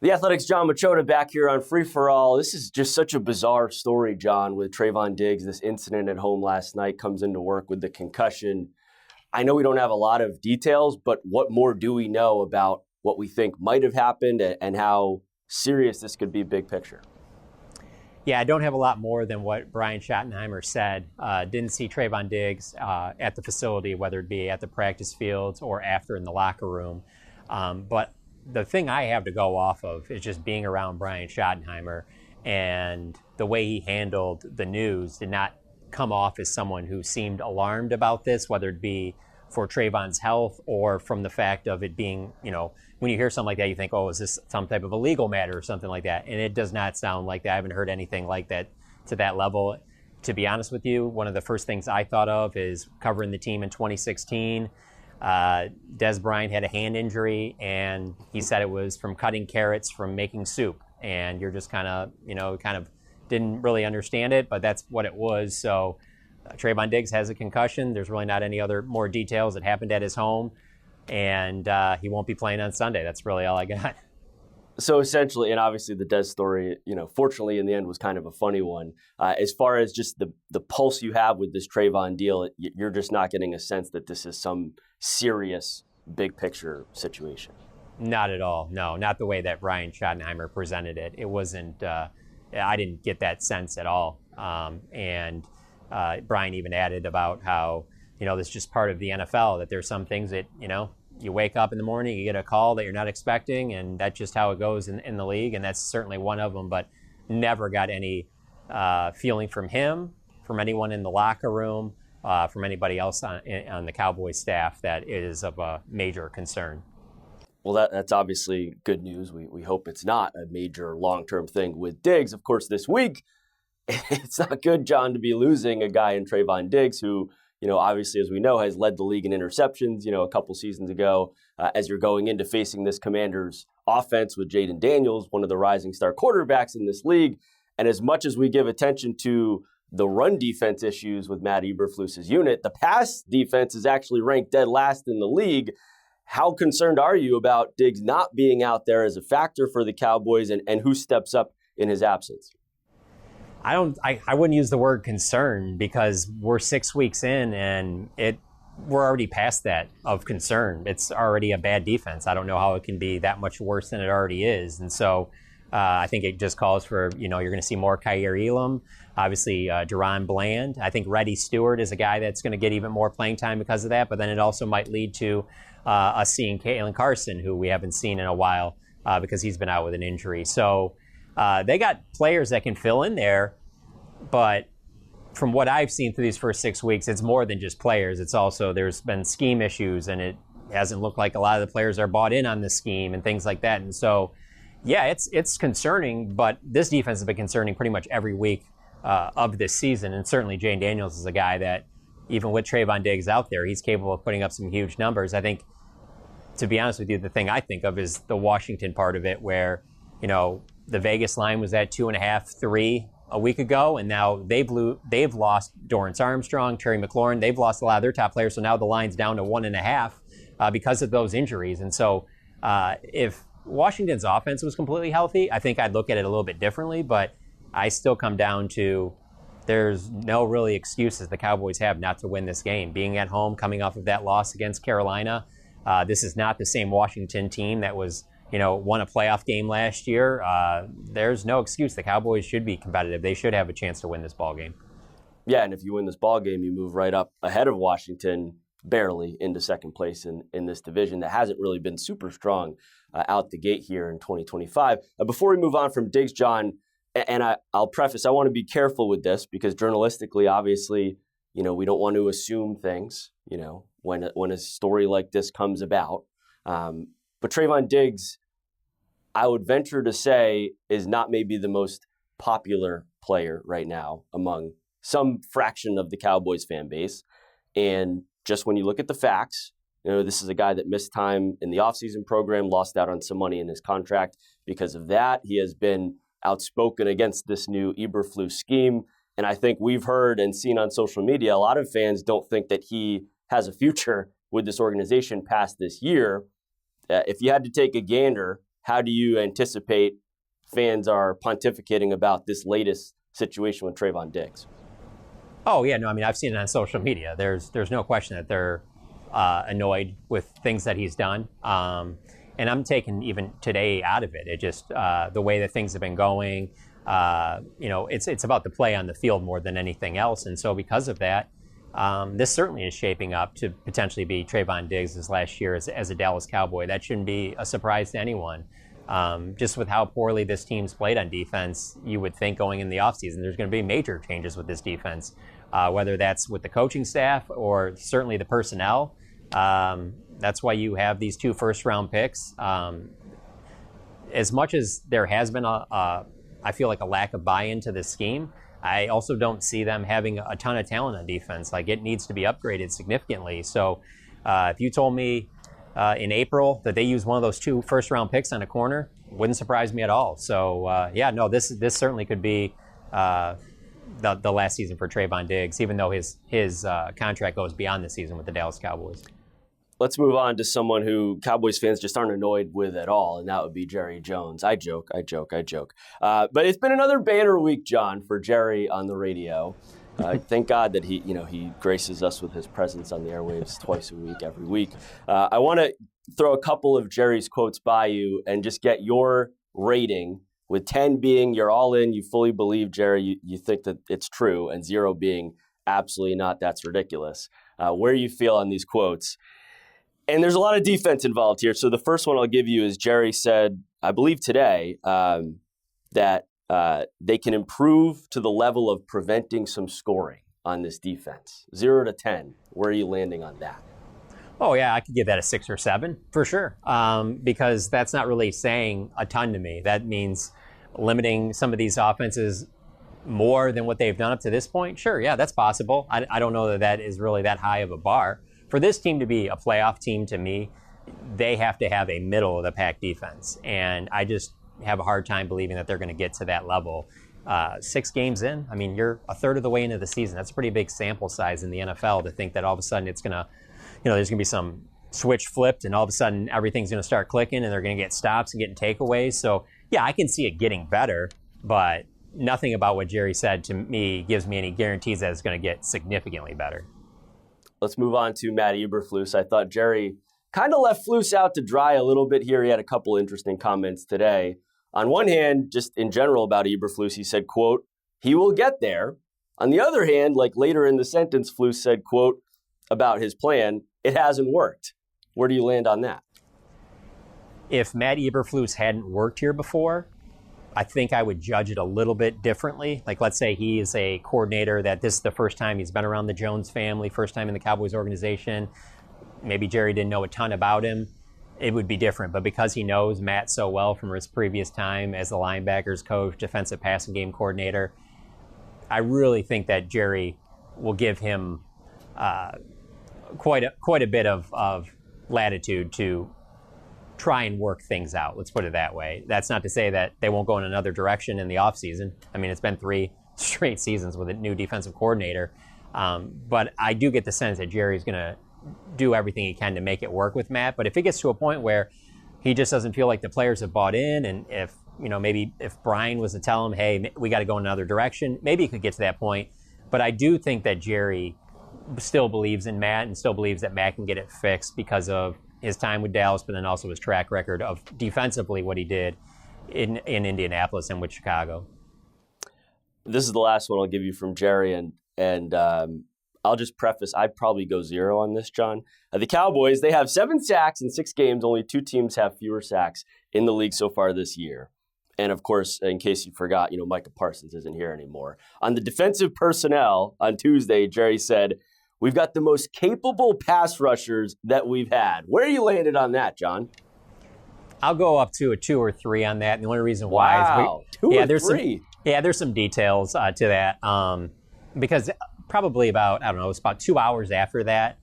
The Athletics Jon Machota back here on Free For All. This is just such a bizarre story, John, with Trayvon Diggs. This incident at home last night, comes into work with the concussion. I know we don't have a lot of details, but what more do we know about what we think might have happened and how serious this could be big picture? Yeah, I don't have a lot more than what Brian Schottenheimer said. Didn't see Trayvon Diggs at the facility, whether it be at the practice fields or after in the locker room. But the thing I have to go off of is just being around Brian Schottenheimer, and the way he handled the news did not come off as someone who seemed alarmed about this, whether it be for Trayvon's health or from the fact of it being, when you hear something like that, you think, oh, is this some type of a legal matter or something like that? And it does not sound like that. I haven't heard anything like that to that level. To be honest with you, one of the first things I thought of is covering the team in 2016. Des Bryant had a hand injury, and he said it was from cutting carrots from making soup. And you're just kind of didn't really understand it, but that's what it was. So Trayvon Diggs has a concussion. There's really not any other more details. It happened at his home, and he won't be playing on Sunday. That's really all I got. So essentially, and obviously the Des story, fortunately in the end was kind of a funny one. As far as just the pulse you have with this Trayvon deal, you're just not getting a sense that this is some serious big picture situation. Not at all. No, not the way that Brian Schottenheimer presented it. It wasn't, I didn't get that sense at all. And Brian even added about how, this is just part of the NFL, that there's some things that, you wake up in the morning, you get a call that you're not expecting, and that's just how it goes in the league, and that's certainly one of them, but never got any feeling from him, from anyone in the locker room, from anybody else on the Cowboys staff that is of a major concern. Well, that's obviously good news. We hope it's not a major long-term thing with Diggs. Of course, this week, it's not good, John, to be losing a guy in Trayvon Diggs who, obviously, as we know, has led the league in interceptions, a couple seasons ago, as you're going into facing this Commanders offense with Jaden Daniels, one of the rising star quarterbacks in this league. And as much as we give attention to the run defense issues with Matt Eberflus's unit, the pass defense is actually ranked dead last in the league. How concerned are you about Diggs not being out there as a factor for the Cowboys, and who steps up in his absence? I wouldn't use the word concern, because we're 6 weeks in and we're already past that of concern. It's already a bad defense. I don't know how it can be that much worse than it already is. And so I think it just calls for, you're going to see more Kaiir Elam, obviously Deron Bland. I think Reddy Stewart is a guy that's going to get even more playing time because of that, but then it also might lead to us seeing Kalen Carson, who we haven't seen in a while because he's been out with an injury. So they got players that can fill in there, but from what I've seen through these first 6 weeks, it's more than just players. It's also, there's been scheme issues, and it hasn't looked like a lot of the players are bought in on the scheme and things like that. And so, yeah, it's concerning, but this defense has been concerning pretty much every week of this season. And certainly Jaden Daniels is a guy that, even with Trayvon Diggs out there, he's capable of putting up some huge numbers. I think, to be honest with you, the thing I think of is the Washington part of it, where, the Vegas line was at 2.5, 3 a week ago, and now they've lost Dorrance Armstrong, Terry McLaurin. They've lost a lot of their top players, so now the line's down to 1.5 because of those injuries. And so if Washington's offense was completely healthy, I think I'd look at it a little bit differently, but I still come down to there's no really excuses the Cowboys have not to win this game. Being at home, coming off of that loss against Carolina, this is not the same Washington team that was won a playoff game last year. There's no excuse. The Cowboys should be competitive. They should have a chance to win this ball game. Yeah, and if you win this ball game, you move right up ahead of Washington, barely into second place in this division that hasn't really been super strong out the gate here in 2025. Before we move on from Diggs, John, and I'll preface, I want to be careful with this because journalistically, obviously, we don't want to assume things, when a story like this comes about. But Trayvon Diggs, I would venture to say, is not maybe the most popular player right now among some fraction of the Cowboys fan base. And just when you look at the facts, this is a guy that missed time in the offseason program, lost out on some money in his contract because of that. He has been outspoken against this new Eberflus scheme. And I think we've heard and seen on social media, a lot of fans don't think that he has a future with this organization past this year. If you had to take a gander, how do you anticipate fans are pontificating about this latest situation with Trayvon Diggs? Oh, yeah, no, I mean, I've seen it on social media. There's no question that they're annoyed with things that he's done. And I'm taking even today out of it. It just, the way that things have been going, it's about the play on the field more than anything else. And so because of that, this certainly is shaping up to potentially be Trayvon Diggs' last year as a Dallas Cowboy. That shouldn't be a surprise to anyone. Just with how poorly this team's played on defense, you would think going in the offseason there's going to be major changes with this defense, whether that's with the coaching staff or certainly the personnel. That's why you have these 2 first-round picks. As much as there has been I feel like a lack of buy-in to this scheme, I also don't see them having a ton of talent on defense. Like, it needs to be upgraded significantly. So if you told me in April that they use one of those 2 first-round picks on a corner, wouldn't surprise me at all. So this certainly could be the last season for Trayvon Diggs, even though his contract goes beyond the season with the Dallas Cowboys. Let's move on to someone who Cowboys fans just aren't annoyed with at all, and that would be Jerry Jones. I joke. But it's been another banner week, John, for Jerry on the radio. Thank God that he graces us with his presence on the airwaves twice a week, every week. I want to throw a couple of Jerry's quotes by you and just get your rating, with 10 being you're all in, you fully believe Jerry, you think that it's true, and 0 being absolutely not, that's ridiculous. Where you feel on these quotes. And there's a lot of defense involved here. So the first one I'll give you is Jerry said, I believe today, that they can improve to the level of preventing some scoring on this defense. 0 to 10. Where are you landing on that? Oh, yeah, I could give that a 6 or 7 for sure, because that's not really saying a ton to me. That means limiting some of these offenses more than what they've done up to this point. Sure, yeah, that's possible. I don't know that is really that high of a bar. For this team to be a playoff team, to me, they have to have a middle-of-the-pack defense. And I just have a hard time believing that they're going to get to that level. 6 games in, I mean, you're a third of the way into the season. That's a pretty big sample size in the NFL to think that all of a sudden it's going to, there's going to be some switch flipped and all of a sudden everything's going to start clicking and they're going to get stops and getting takeaways. So, yeah, I can see it getting better, but nothing about what Jerry said to me gives me any guarantees that it's going to get significantly better. Let's move on to Matt Eberflus. I thought Jerry kind of left Flus out to dry a little bit here. He had a couple interesting comments today. On one hand, just in general about Eberflus, he said, quote, he will get there. On the other hand, like later in the sentence, Flus said, quote, about his plan, it hasn't worked. Where do you land on that? If Matt Eberflus hadn't worked here before, I think I would judge it a little bit differently. Like, let's say he is a coordinator that this is the first time he's been around the Jones family, first time in the Cowboys organization. Maybe Jerry didn't know a ton about him. It would be different. But because he knows Matt so well from his previous time as the linebackers coach, defensive passing game coordinator, I really think that Jerry will give him quite a bit of latitude to try and work things out. Let's put it that way. That's not to say that they won't go in another direction in the offseason. I mean, it's been 3 straight seasons with a new defensive coordinator. But I do get the sense that Jerry's going to do everything he can to make it work with Matt. But if it gets to a point where he just doesn't feel like the players have bought in, and if, maybe if Brian was to tell him, hey, we got to go in another direction, maybe he could get to that point. But I do think that Jerry still believes in Matt and still believes that Matt can get it fixed because of his time with Dallas, but then also his track record of defensively what he did in Indianapolis and with Chicago. This is the last one I'll give you from Jerry, and I'll just preface, I'd probably go 0 on this, John. The Cowboys, they have 7 sacks in 6 games. Only 2 teams have fewer sacks in the league so far this year. And of course, in case you forgot, Micah Parsons isn't here anymore. On the defensive personnel on Tuesday, Jerry said, we've got the most capable pass rushers that we've had. Where are you landed on that, John? I'll go up to a 2 or 3 on that. And the only reason why is 2 or 3. There's some details to that. Because probably about, it's about 2 hours after that,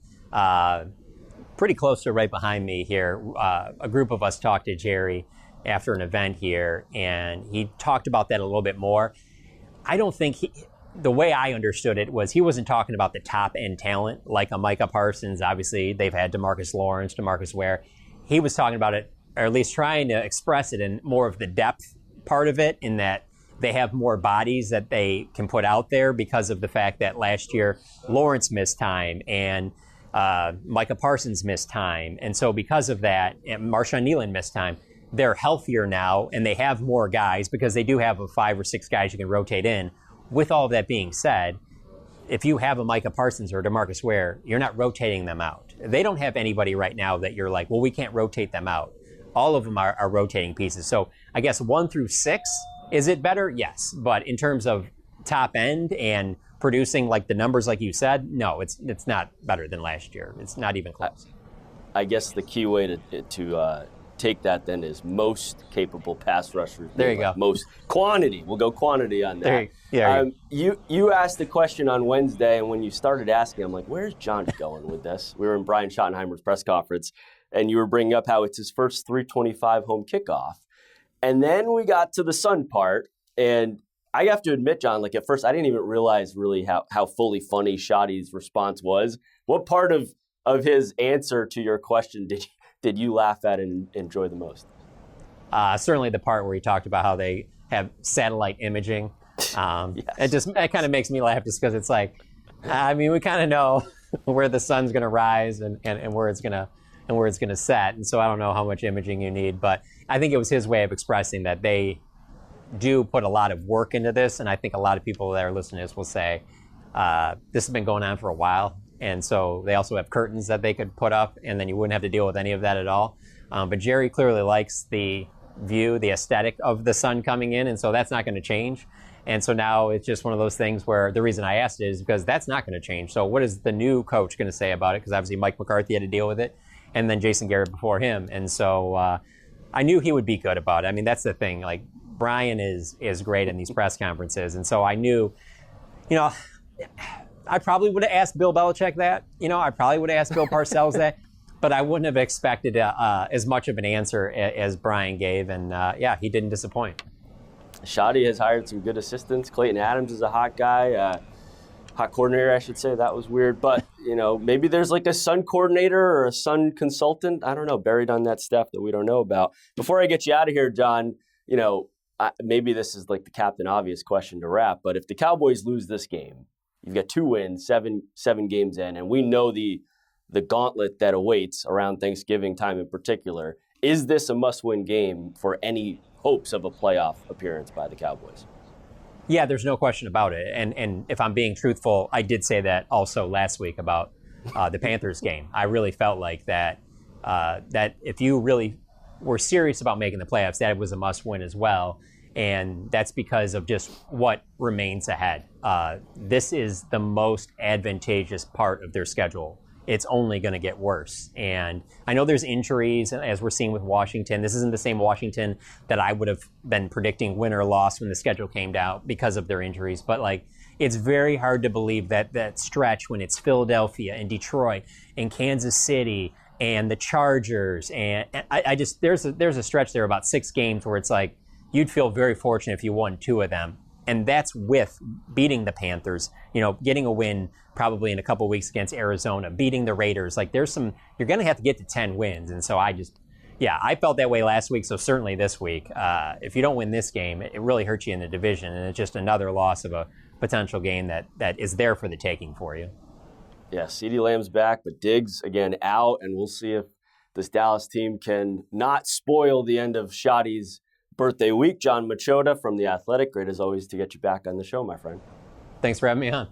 pretty close to right behind me here, a group of us talked to Jerry after an event here, and he talked about that a little bit more. I don't think the way I understood it was he wasn't talking about the top end talent like a Micah Parsons. Obviously, they've had DeMarcus Lawrence, DeMarcus Ware. He was talking about it or at least trying to express it in more of the depth part of it, in that they have more bodies that they can put out there because of the fact that last year Lawrence missed time and Micah Parsons missed time. And so because of that, and Marshawn Nealon missed time, they're healthier now and they have more guys because they do have 5 or 6 guys you can rotate in. With all of that being said, if you have a Micah Parsons or a DeMarcus Ware, you're not rotating them out. They don't have anybody right now that you're like, well, we can't rotate them out. All of them are rotating pieces. So I guess 1 through 6, is it better? Yes. But in terms of top end and producing like the numbers like you said, no, it's not better than last year. It's not even close. I guess the key way to take that then is most capable pass rushers. There you go. Most quantity. We'll go quantity on that. You asked the question on Wednesday, and when you started asking, I'm like, where's John going with this? We were in Brian Schottenheimer's press conference, and you were bringing up how it's his first 325 home kickoff. And then we got to the Sun part, and I have to admit, John, like at first I didn't even realize really how fully funny Shotty's response was. What part of his answer to your question did you laugh at and enjoy the most? Certainly the part where he talked about how they have satellite imaging. Yes. It kind of makes me laugh just because it's like, I mean, we kind of know where the sun's going to rise and where it's going to set. And so I don't know how much imaging you need, but I think it was his way of expressing that they do put a lot of work into this. And I think a lot of people that are listening to this will say, this has been going on for a while. And so they also have curtains that they could put up, and then you wouldn't have to deal with any of that at all. But Jerry clearly likes the view, the aesthetic of the sun coming in, and so that's not going to change. And so now it's just one of those things where the reason I asked it is because that's not going to change. So what is the new coach going to say about it? Because obviously Mike McCarthy had to deal with it, and then Jason Garrett before him. And so I knew he would be good about it. I mean, that's the thing. Like, Brian is great in these press conferences. And so I knew, I probably would have asked Bill Belichick that. I probably would have asked Bill Parcells that. But I wouldn't have expected as much of an answer as Brian gave. And, he didn't disappoint. Shotty has hired some good assistants. Clayton Adams is a hot guy. Hot coordinator, I should say. That was weird. But, maybe there's like a Sun coordinator or a Sun consultant, I don't know, buried on that staff that we don't know about. Before I get you out of here, John, maybe this is like the Captain Obvious question to wrap, but if the Cowboys lose this game, you've got 2 wins, seven games in, and we know the gauntlet that awaits around Thanksgiving time in particular. Is this a must-win game for any hopes of a playoff appearance by the Cowboys? Yeah, there's no question about it. And if I'm being truthful, I did say that also last week about the Panthers game. I really felt like that if you really were serious about making the playoffs, that it was a must-win as well. And that's because of just what remains ahead. This is the most advantageous part of their schedule. It's only going to get worse. And I know there's injuries, as we're seeing with Washington. This isn't the same Washington that I would have been predicting win or loss when the schedule came out because of their injuries. But it's very hard to believe that stretch when it's Philadelphia and Detroit and Kansas City and the Chargers. And I just, there's a stretch there about 6 games where it's like, you'd feel very fortunate if you won 2 of them. And that's with beating the Panthers, getting a win probably in a couple of weeks against Arizona, beating the Raiders. Like you're going to have to get to 10 wins. And so I felt that way last week. So certainly this week, if you don't win this game, it really hurts you in the division. And it's just another loss of a potential game that is there for the taking for you. Yeah, CeeDee Lamb's back, but Diggs, again, out. And we'll see if this Dallas team can not spoil the end of Shotty's birthday week. Jon Machota from The Athletic. Great as always to get you back on the show, my friend. Thanks for having me on.